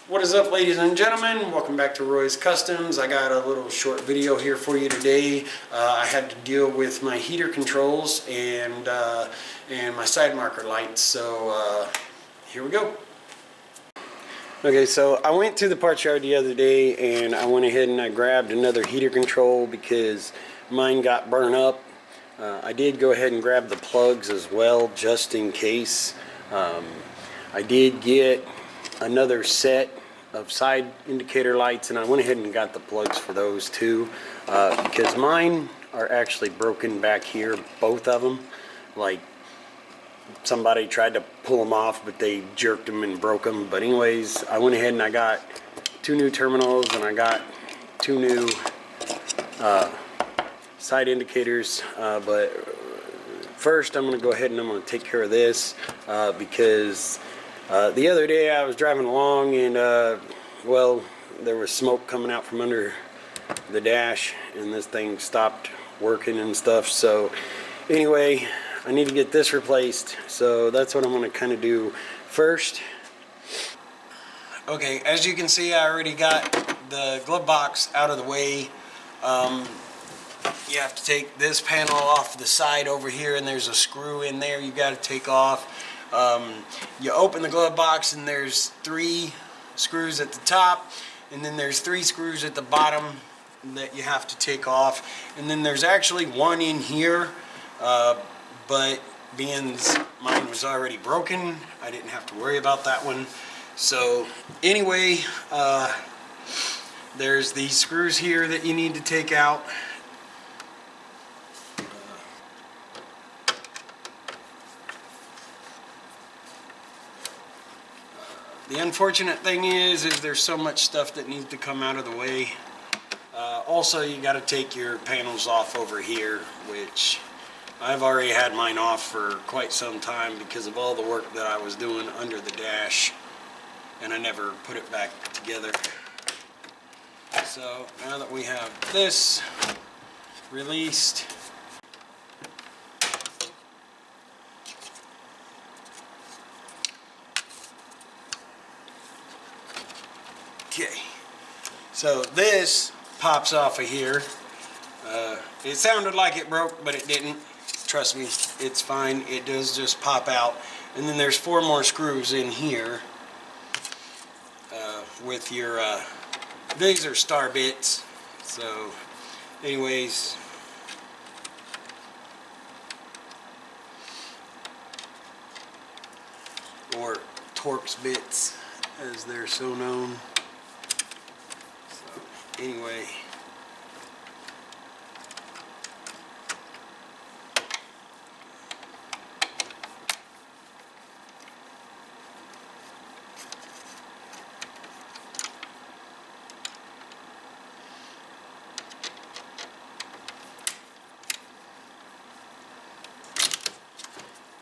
What is up, ladies and gentlemen? Welcome back to Roy's Customs. I got a little short video here for you today. I had to deal with my heater controls and my side marker lights. So here we go. Okay, so I went to the parts yard the other day and I went ahead and I grabbed another heater control because mine got burned up. I did go ahead and grab the plugs as well, just in case. I did get another set of side indicator lights, and I went ahead and got the plugs for those too, because mine are actually broken back here, both of them. Like, somebody tried to pull them off, but they jerked them and broke them. But anyways, I went ahead and I got two new terminals, and I got two new side indicators. But first, I'm going to go ahead and I'm going to take care of this because the other day I was driving along and well, there was smoke coming out from under the dash and this thing stopped working and stuff. So anyway, I need to get this replaced, so that's what I'm going to kind of do first. Okay, as you can see, I already got the glove box out of the way. You have to take this panel off the side over here, and there's a screw in there you got to take off. You open the glove box and there's 3 screws at the top, and then there's 3 screws at the bottom that you have to take off, and then there's actually 1 in here, but being mine was already broken, I didn't have to worry about that one. So anyway, there's these screws here that you need to take out. The unfortunate thing is there's so much stuff that needs to come out of the way. Also, you got to take your panels off over here, which I've already had mine off for quite some time because of all the work that I was doing under the dash, and I never put it back together. So now that we have this released, okay, so this pops off of here. It sounded like it broke, but it didn't. Trust me, it's fine. It does just pop out. And then there's 4 more screws in here with your, these are star bits. So anyways, or Torx bits as they're so known. So anyway,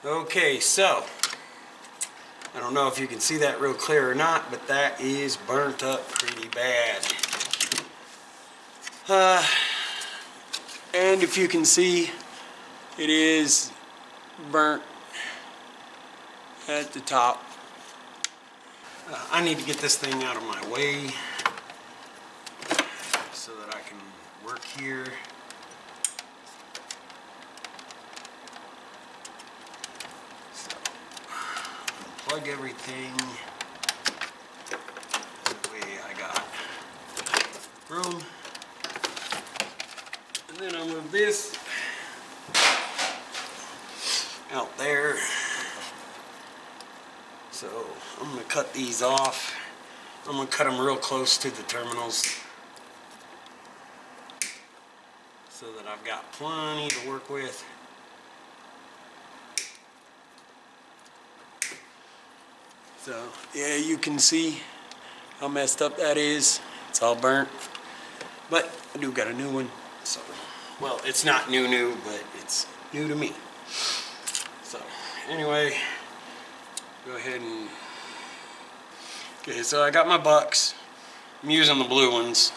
okay, so I don't know if you can see that real clear or not, but that is burnt up pretty bad. And if you can see, it is burnt at the top. I need to get this thing out of my way so that I can work here. Plug everything. That way I got room. And then I'll move this out there. So I'm going to cut these off. I'm going to cut them real close to the terminals so that I've got plenty to work with. So yeah, you can see how messed up that is. It's all burnt, but I do got a new one. So, well, it's not new, but it's new to me. So anyway, go ahead and, okay, so I got my bucks. I'm using the blue ones.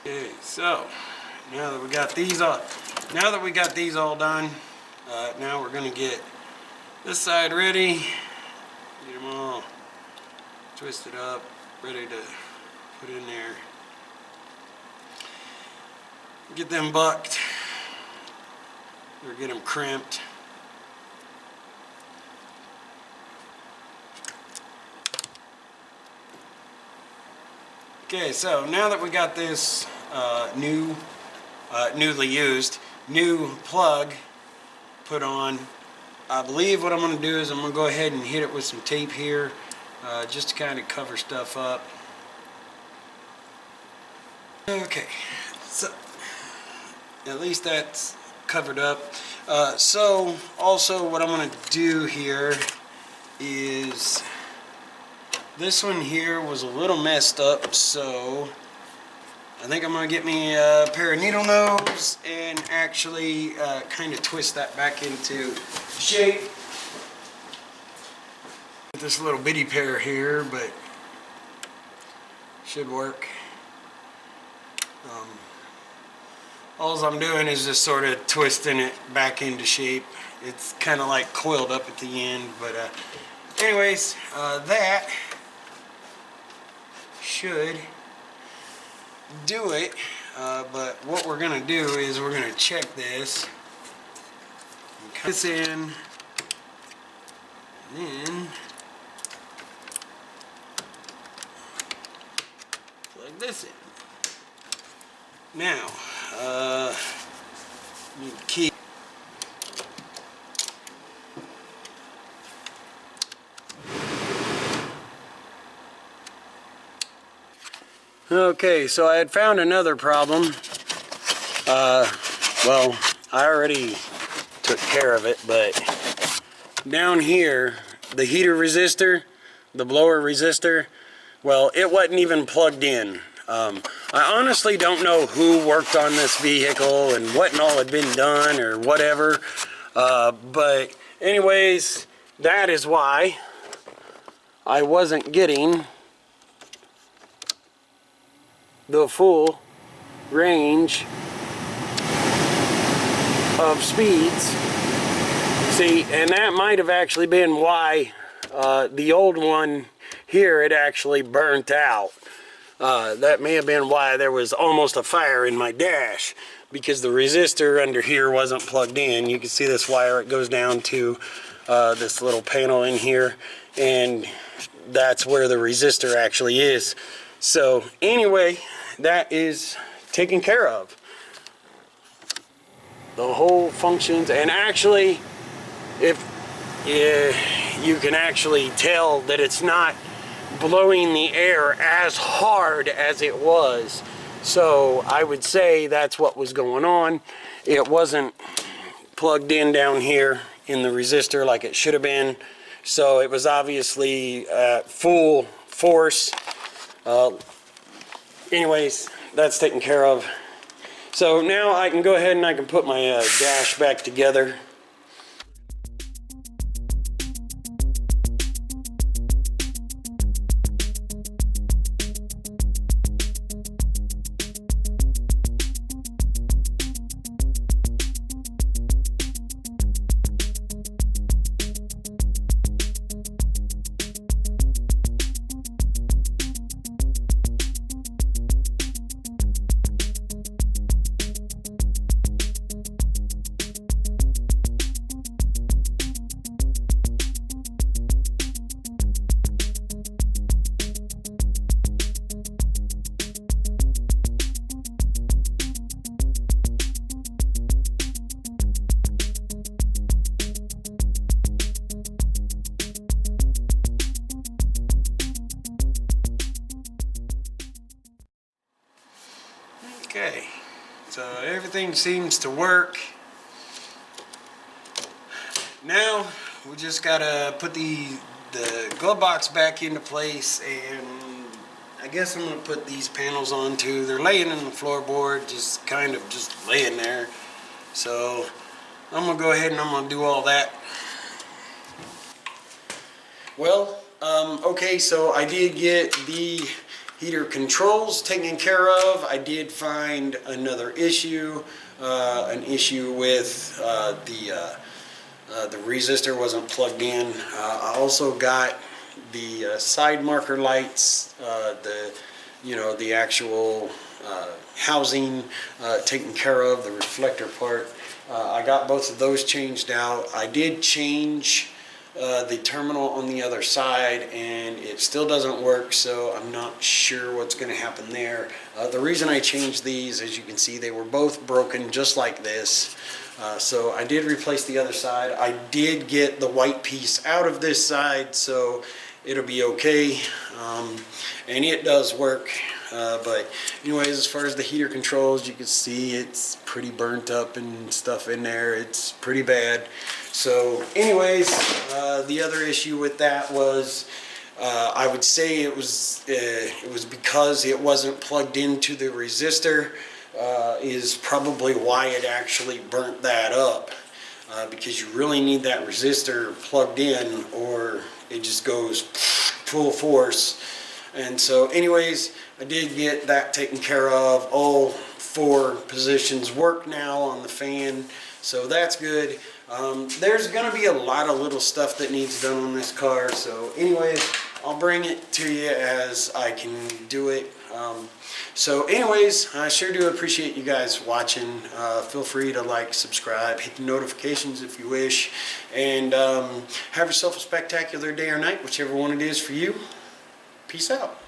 Okay, so now that we got these all done, now we're gonna get this side ready. Get them all twisted up, ready to put in there. Get them bucked or get them crimped. Okay, so now that we got this newly used new plug put on, I believe what I'm going to do is I'm going to go ahead and hit it with some tape here, just to kind of cover stuff up. Okay, so at least that's covered up. So also what I'm going to do here is, this one here was a little messed up, so I think I'm going to get me a pair of needle nose and actually kind of twist that back into shape. This little bitty pair here, but should work. All I'm doing is just sort of twisting it back into shape. It's kind of like coiled up at the end, but anyways, that should do it. But what we're gonna do is we're gonna check this and cut this in, and then plug this in. Now, need a key. Okay, so I had found another problem. Well, I already took care of it, but down here, the heater resistor, the blower resistor, well, it wasn't even plugged in. I honestly don't know who worked on this vehicle and what and all had been done or whatever, but anyways, that is why I wasn't getting the full range of speeds. See, and that might have actually been why the old one here had actually burnt out. That may have been why there was almost a fire in my dash, because the resistor under here wasn't plugged in. You can see this wire, it goes down to this little panel in here, and that's where the resistor actually is. So anyway, that is taken care of. The whole functions, and actually, if you can actually tell that it's not blowing the air as hard as it was. So I would say that's what was going on. It wasn't plugged in down here in the resistor like it should have been. So it was obviously at full force. Anyways, that's taken care of. So now I can go ahead and I can put my dash back together. Okay, so everything seems to work. Now we just gotta put the glove box back into place, and I guess I'm gonna put these panels on too. They're laying in the floorboard, just kind of just laying there. So I'm gonna go ahead and I'm gonna do all that. Well, okay, so I did get the heater controls taken care of. I did find another issue, an issue with the resistor wasn't plugged in. I also got the side marker lights, the actual housing taken care of, the reflector part. I got both of those changed out. I did change the terminal on the other side, and it still doesn't work, so I'm not sure what's going to happen there. The reason I changed these, as you can see, they were both broken just like this. So I did replace the other side. I did get the white piece out of this side, so it'll be okay. And it does work. But anyways, as far as the heater controls, you can see it's pretty burnt up and stuff in there. It's pretty bad. So anyways, the other issue with that was I would say it was because it wasn't plugged into the resistor, is probably why it actually burnt that up, because you really need that resistor plugged in or it just goes full force. And so anyways, I did get that taken care of. All 4 positions work now on the fan, so that's good. There's going to be a lot of little stuff that needs done on this car, so anyways, I'll bring it to you as I can do it. So anyways, I sure do appreciate you guys watching. Feel free to like, subscribe, hit the notifications if you wish, and have yourself a spectacular day or night, whichever one it is for you. Peace out.